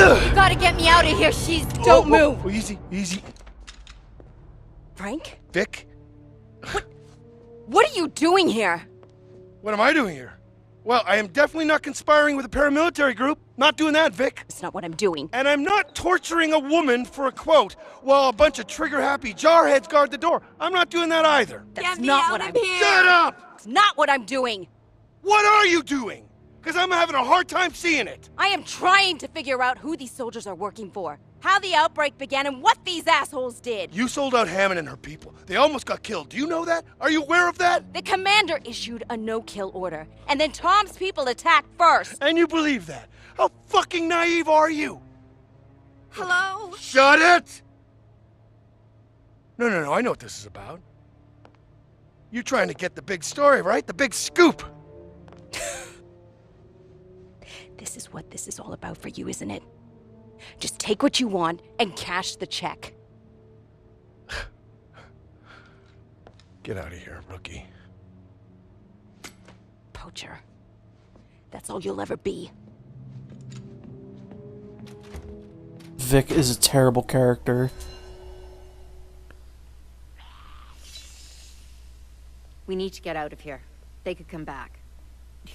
You gotta get me out of here. Don't move. Oh, easy, easy. Frank? Vic? What are you doing here? What am I doing here? Well, I am definitely not conspiring with a paramilitary group. Not doing that, Vic. It's not what I'm doing. And I'm not torturing a woman for a quote while a bunch of trigger-happy jarheads guard the door. I'm not doing that either. That's not what I'm doing. Shut up! It's not what I'm doing. What are you doing? Because I'm having a hard time seeing it. I am trying to figure out who these soldiers are working for, how the outbreak began, and what these assholes did. You sold out Hammond and her people. They almost got killed. Do you know that? Are you aware of that? The commander issued a no-kill order, and then Tom's people attacked first. And you believe that? How fucking naive are you? Hello? Shut it! No, I know what this is about. You're trying to get the big story, right? The big scoop. This is what this is all about for you, isn't it? Just take what you want and cash the check. Get out of here, rookie. Poacher. That's all you'll ever be. Vic is a terrible character. We need to get out of here. They could come back.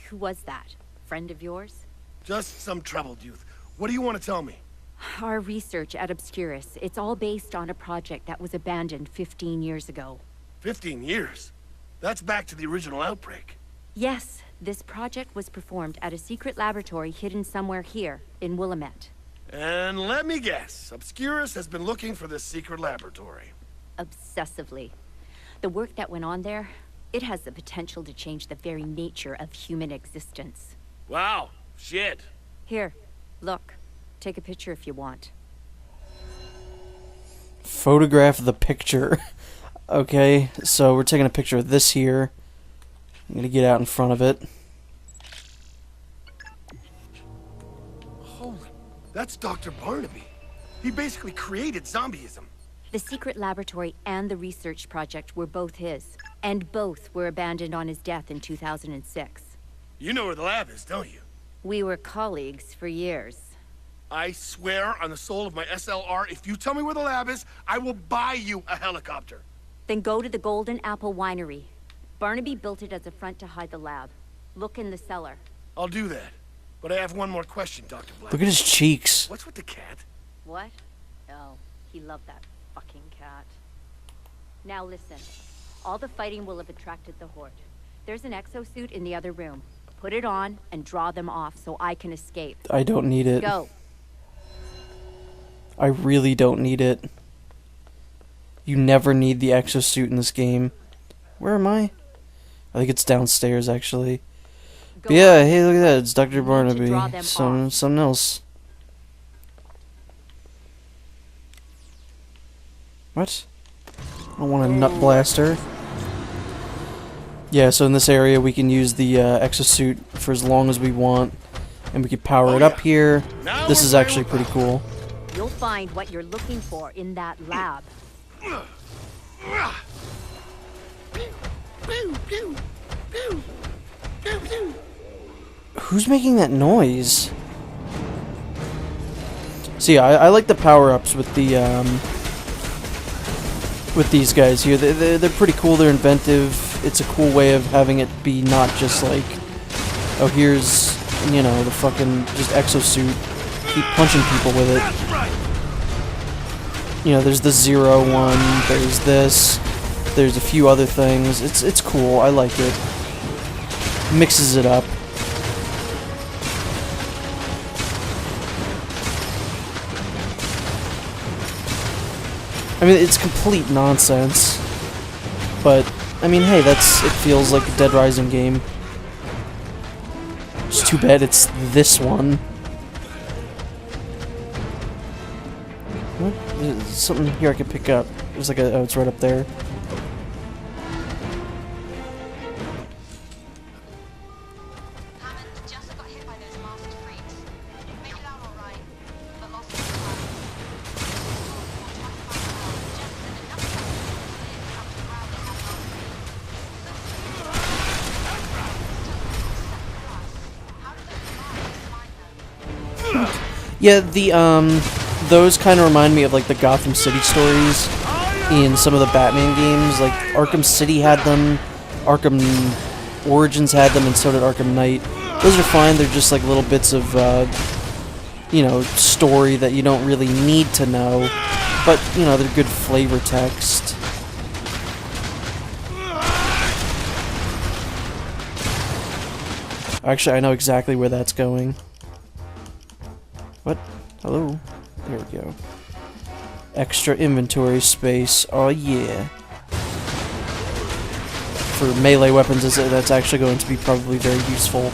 Who was that? Friend of yours? Just some troubled youth. What do you want to tell me? Our research at Obscurus. It's all based on a project that was abandoned 15 years ago. 15 years? That's back to the original outbreak. Yes, this project was performed at a secret laboratory hidden somewhere here, in Willamette. And let me guess, Obscurus has been looking for this secret laboratory. Obsessively. The work that went on there, it has the potential to change the very nature of human existence. Wow, shit. Here, look. Take a picture if you want. Photograph the picture. Okay, so we're taking a picture of this here. I'm gonna get out in front of it. Holy, that's Dr. Barnaby. He basically created zombieism. The secret laboratory and the research project were both his, and both were abandoned on his death in 2006. You know where the lab is, don't you? We were colleagues for years. I swear on the soul of my SLR, if you tell me where the lab is, I will buy you a helicopter. Then go to the Golden Apple Winery. Barnaby built it as a front to hide the lab. Look in the cellar. I'll do that. But I have one more question, Dr. Black. Look at his cheeks. What's with the cat? What? Oh, he loved that fucking cat. Now listen. All the fighting will have attracted the Horde. There's an exosuit in the other room. Put it on and draw them off so I can escape. I don't need it. Go. I really don't need it. You never need the exosuit in this game. Where am I? I think it's downstairs, actually. But yeah, hey, look at that. It's Dr. Barnaby. Something else. What? I want a nut blaster. Yeah, so in this area we can use the exosuit for as long as we want. And we can power it up here. This is actually pretty cool. You'll find what you're looking for in that lab. Who's making that noise? See, I like the power-ups with the with these guys here. They're pretty cool. They're inventive. It's a cool way of having it be not just like, oh, here's, you know, the fucking just exosuit. Keep punching people with it. You know, there's the 0 one. There's this. There's a few other things. It's cool. I like it. Mixes it up. I mean, it's complete nonsense, but I mean, hey, it feels like a Dead Rising game. It's too bad it's this one. What? There's something here I could pick up. There's like a, oh, it's right up there. Yeah, the those kind of remind me of like the Gotham City stories in some of the Batman games. Like Arkham City had them, Arkham Origins had them, and so did Arkham Knight. Those are fine. They're just like little bits of you know, story that you don't really need to know, but you know, they're good flavor text. Actually, I know exactly where that's going. What? Hello? There we go. Extra inventory space. Oh yeah. For melee weapons, that's actually going to be probably very useful.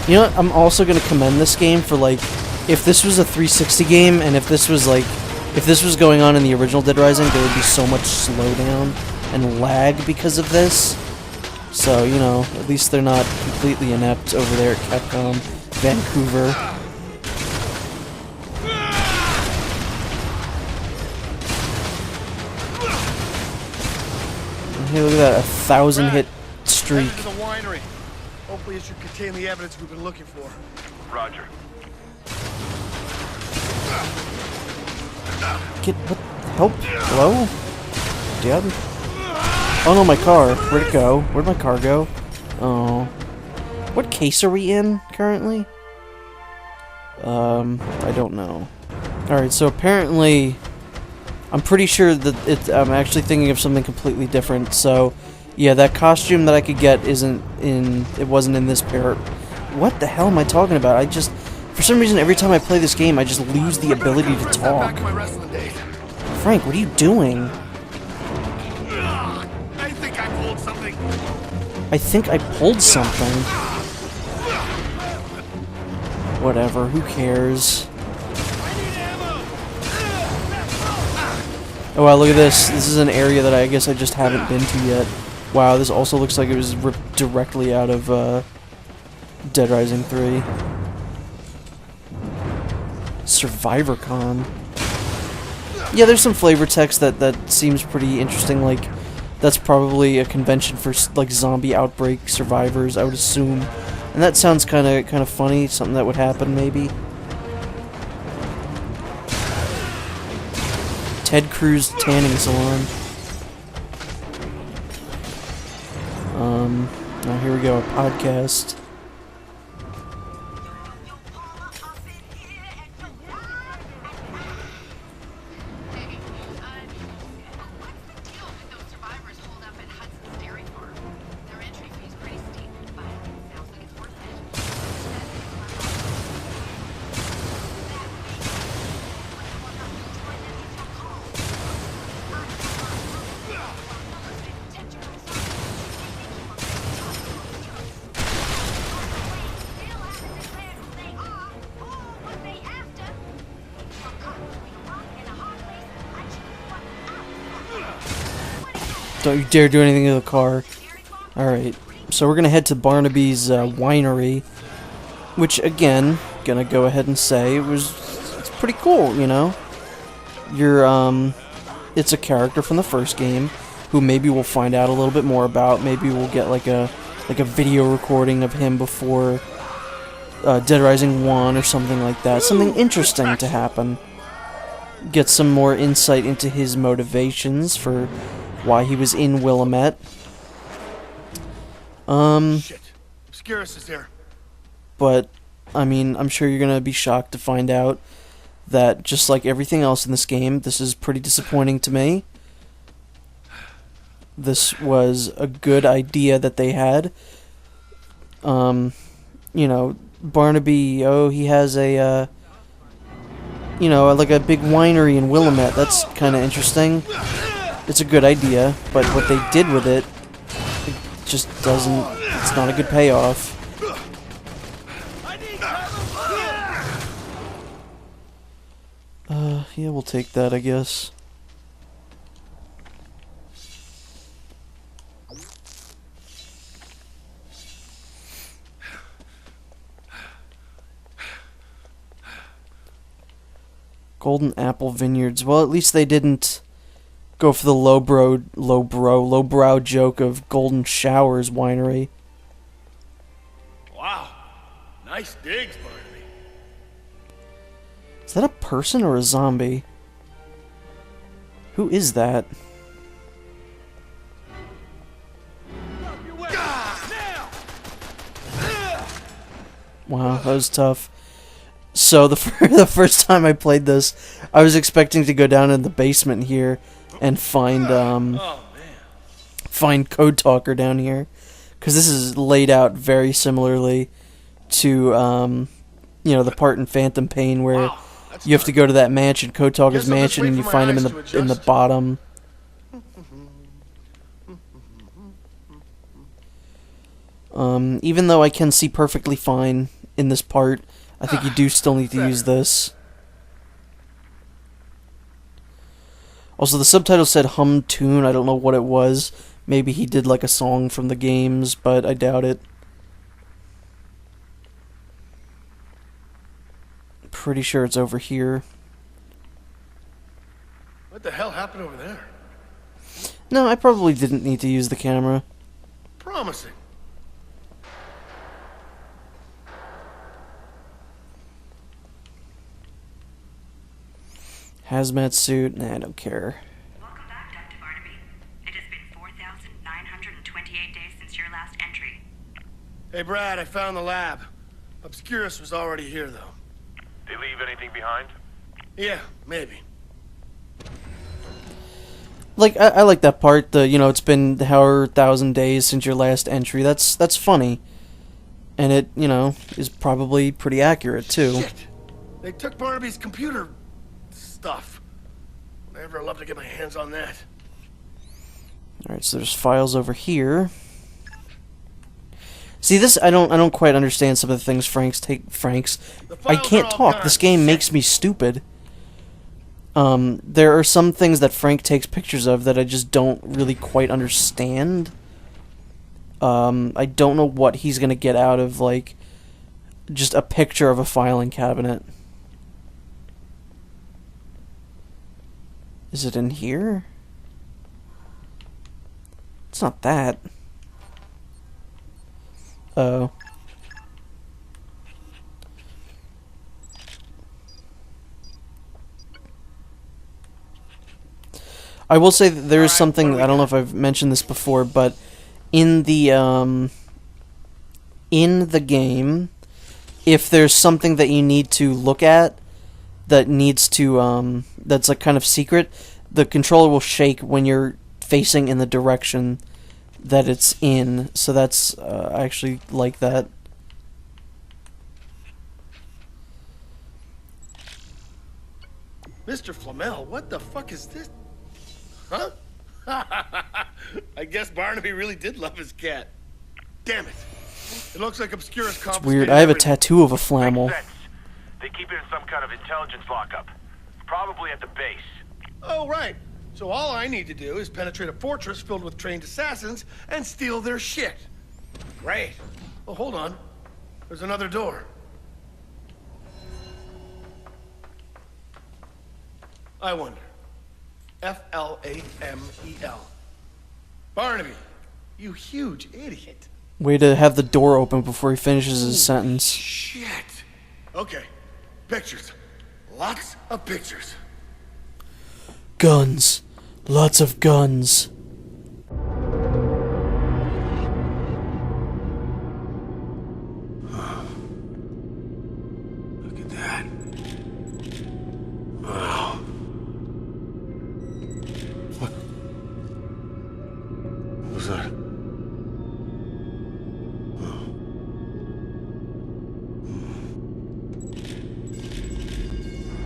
You know what? I'm also going to commend this game for, like, if this was a 360 game, and if this was, like, if this was going on in the original Dead Rising, there would be so much slowdown and lag because of this. So, you know, at least they're not completely inept over there at Capcom Vancouver. And hey, look at that, 1,000 hit streak. Headed to the winery. Hopefully it should contain the evidence we've been looking for. Roger. Get, what, help? Hello? Dad? Oh no, my car. Where'd it go? Where'd my car go? Oh. What case are we in, currently? I don't know. Alright, so apparently, I'm pretty sure that I'm actually thinking of something completely different, so, yeah, that costume that I could get it wasn't in this pair. What the hell am I talking about? I just, for some reason, every time I play this game, I just lose the ability to talk. Frank, what are you doing? I think I pulled something. I think I pulled something. Whatever, who cares? Oh wow, look at this. This is an area that I guess I just haven't been to yet. Wow, this also looks like it was ripped directly out of Dead Rising 3. SurvivorCon. Yeah, there's some flavor text that seems pretty interesting. Like, that's probably a convention for like zombie outbreak survivors, I would assume. And that sounds kind of funny. Something that would happen, maybe. Ted Cruz tanning salon. Now here we go, a podcast. Don't you dare do anything to the car. Alright, so we're gonna head to Barnaby's winery, which again, gonna go ahead and say it's pretty cool, you know? It's a character from the first game who maybe we'll find out a little bit more about. Maybe we'll get like a video recording of him before Dead Rising 1 or something like that. Something interesting to happen. Get some more insight into his motivations for why he was in Willamette. Shit. Scaris is there. But, I mean, I'm sure you're gonna be shocked to find out that, just like everything else in this game, this is pretty disappointing to me. This was a good idea that they had. You know, Barnaby, oh, he has a, you know, like a big winery in Willamette. That's kind of interesting. It's a good idea, but what they did with it just doesn't, it's not a good payoff. Yeah, we'll take that, I guess. Golden Apple Vineyards. Well, at least they didn't go for the lowbrow joke of Golden Showers Winery. Wow. Nice digs, Barnaby. Is that a person or a zombie? Who is that? Wow, that was tough. So the first time I played this, I was expecting to go down in the basement here and find find Code Talker down here, because this is laid out very similarly to you know, the part in Phantom Pain where you have to go to that mansion, Code Talker's mansion, and you find him in the bottom. Even though I can see perfectly fine in this part, I think you do still need to use this. Also, the subtitle said hum tune. I don't know what it was. Maybe he did like a song from the games, but I doubt it. Pretty sure it's over here. What the hell happened over there? No, I probably didn't need to use the camera. Promising. Hazmat suit? Nah, I don't care. Welcome back, Dr. Barnaby. It has been 4,928 days since your last entry. Hey, Brad, I found the lab. Obscurus was already here, though. They leave anything behind? Yeah, maybe. Like, I like that part. The, you know, it's been however 1,000 days since your last entry. That's funny. And it, you know, is probably pretty accurate, too. Shit! They took Barnaby's computer stuff. I'd ever love to get my hands on that. Alright, so there's files over here. See, this, I don't quite understand some of the things I can't talk. This game makes me stupid. There are some things that Frank takes pictures of that I just don't really quite understand. I don't know what he's gonna get out of, like, just a picture of a filing cabinet. Is it in here? It's not that. Oh. I will say that there is something, I don't know if I've mentioned this before, but in the game, if there's something that you need to look at that needs to that's like kind of secret, the controller will shake when you're facing in the direction that it's in. So that's I actually like that. Mr. Flamel, what the fuck is this? Huh? I guess Barnaby really did love his cat. Damn it. It looks like Obscurus confiscated. It's weird. I have a everything. tattoo of a Flamel. Makes sense. They keep it in some kind of intelligence lockup. Probably at the base. Oh, right. So all I need to do is penetrate a fortress filled with trained assassins and steal their shit. Great. Oh, hold on. There's another door. I wonder. Flamel. Barnaby, you huge idiot. Way to have the door open before he finishes his sentence. Shit. Okay. Pictures. Lots of pictures. Guns. Lots of guns. Look at that. Wow. What was that?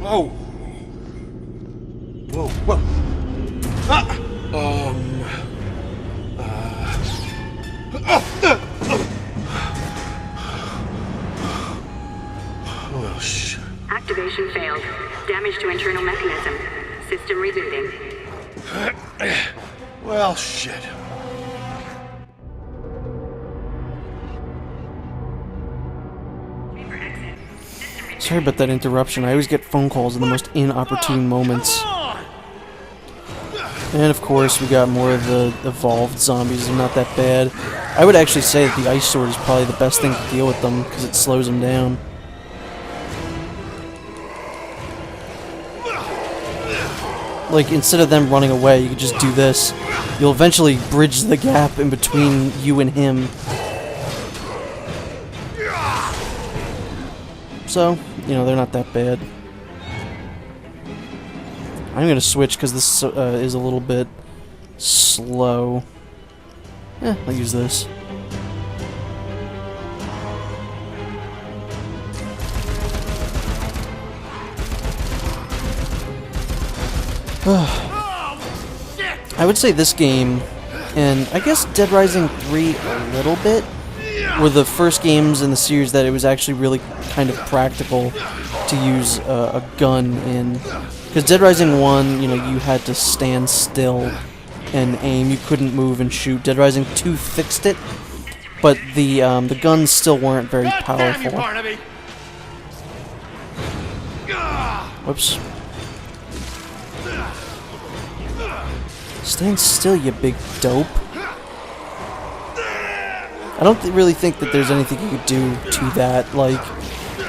Whoa. Whoa, whoa. Ah! Well, shit. Activation failed. Damage to internal mechanism. System rebooting. Well, shit. Sorry about that interruption. I always get phone calls in the most inopportune moments. Come on! And of course, we got more of the evolved zombies. They're not that bad. I would actually say that the ice sword is probably the best thing to deal with them because it slows them down. Like, instead of them running away, you could just do this. You'll eventually bridge the gap in between you and him. So, you know, they're not that bad. I'm gonna switch because this is a little bit slow. Yeah, I'll use this. I would say this game, and I guess Dead Rising 3 a little bit, were the first games in the series that it was actually really kind of practical to use a gun in. Because Dead Rising 1, you know, you had to stand still and aim. You couldn't move and shoot. Dead Rising 2 fixed it, but the guns still weren't very powerful. Whoops. Stand still, you big dope. I don't really think that there's anything you could do to that. Like,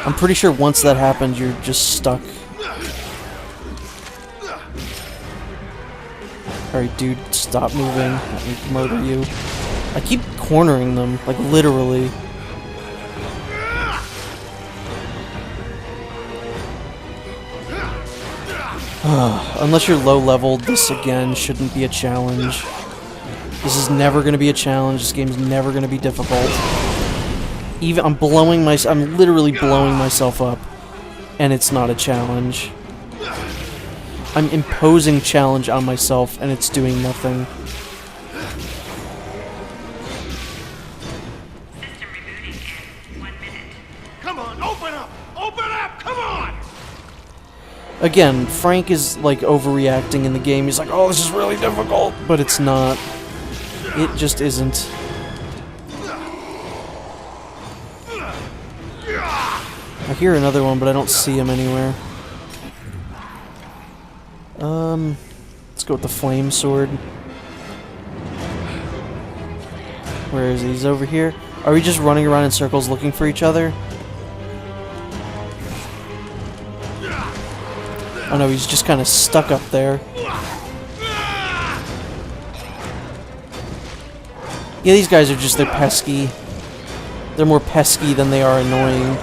I'm pretty sure once that happens, you're just stuck. Alright, dude, stop moving. Let me murder you. I keep cornering them, like, literally. Unless you're low-leveled, this, again, shouldn't be a challenge. This is never going to be a challenge. This game's never going to be difficult. Even I'm literally blowing myself up, and it's not a challenge. I'm imposing challenge on myself, and it's doing nothing. System rebooting in 1 minute. Come on, open up! Open up! Come on! Again, Frank is, like, overreacting in the game. He's like, oh, this is really difficult. But it's not. It just isn't. I hear another one, but I don't see him anywhere. Let's go with the flame sword. Where is he? He's over here. Are we just running around in circles looking for each other? Oh no, he's just kind of stuck up there. Yeah, these guys are just, they're pesky. They're more pesky than they are annoying.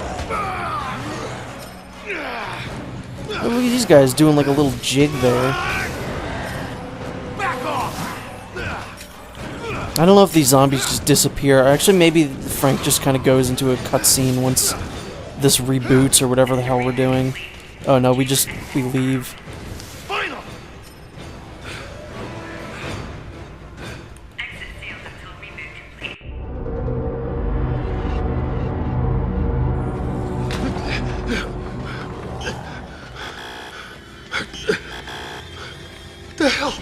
Oh, look at these guys doing like a little jig there. I don't know if these zombies just disappear. Actually, maybe Frank just kind of goes into a cutscene once this reboots or whatever the hell we're doing. Oh no, we leave. Exit sealed until reboot complete. What the hell?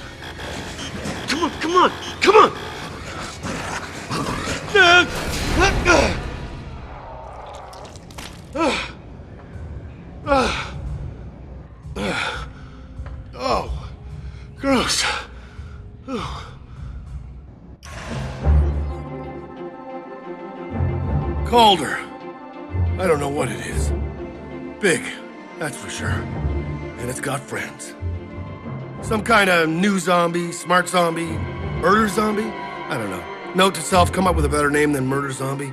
Come on, come on, come on! Oh, gross. Calder. I don't know what it is. Big, that's for sure. And it's got friends. Some kind of new zombie, smart zombie, murder zombie? I don't know. Note to self, come up with a better name than murder zombie.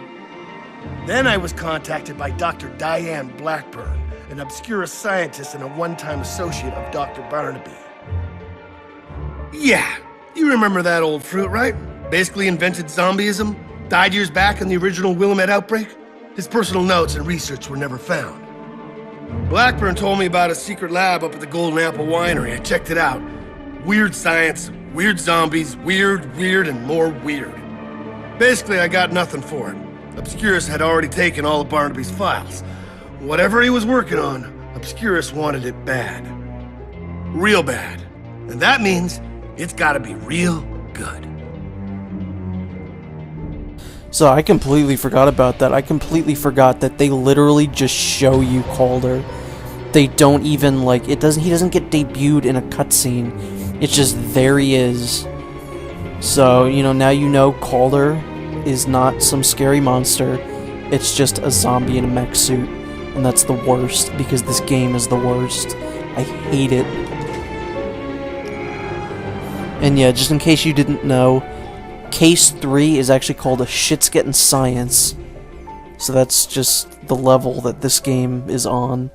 Then I was contacted by Dr. Diane Blackburn, an obscure scientist and a one-time associate of Dr. Barnaby. Yeah, you remember that old fruit, right? Basically invented zombieism, died years back in the original Willamette outbreak. His personal notes and research were never found. Blackburn told me about a secret lab up at the Golden Apple Winery. I checked it out. Weird science, weird zombies, weird, and more weird. Basically, I got nothing for it. Obscurus had already taken all of Barnaby's files. Whatever he was working on, Obscurus wanted it bad. Real bad. And that means it's gotta be real good. So I completely forgot about that. I completely forgot that they literally just show you Calder. They don't even, like, he doesn't get debuted in a cutscene. It's just there he is. So, you know, now you know Calder is not some scary monster. It's just a zombie in a mech suit. And that's the worst, because this game is the worst. I hate it. And yeah, just in case you didn't know, Case 3 is actually called a Shit's Getting Science. So that's just the level that this game is on.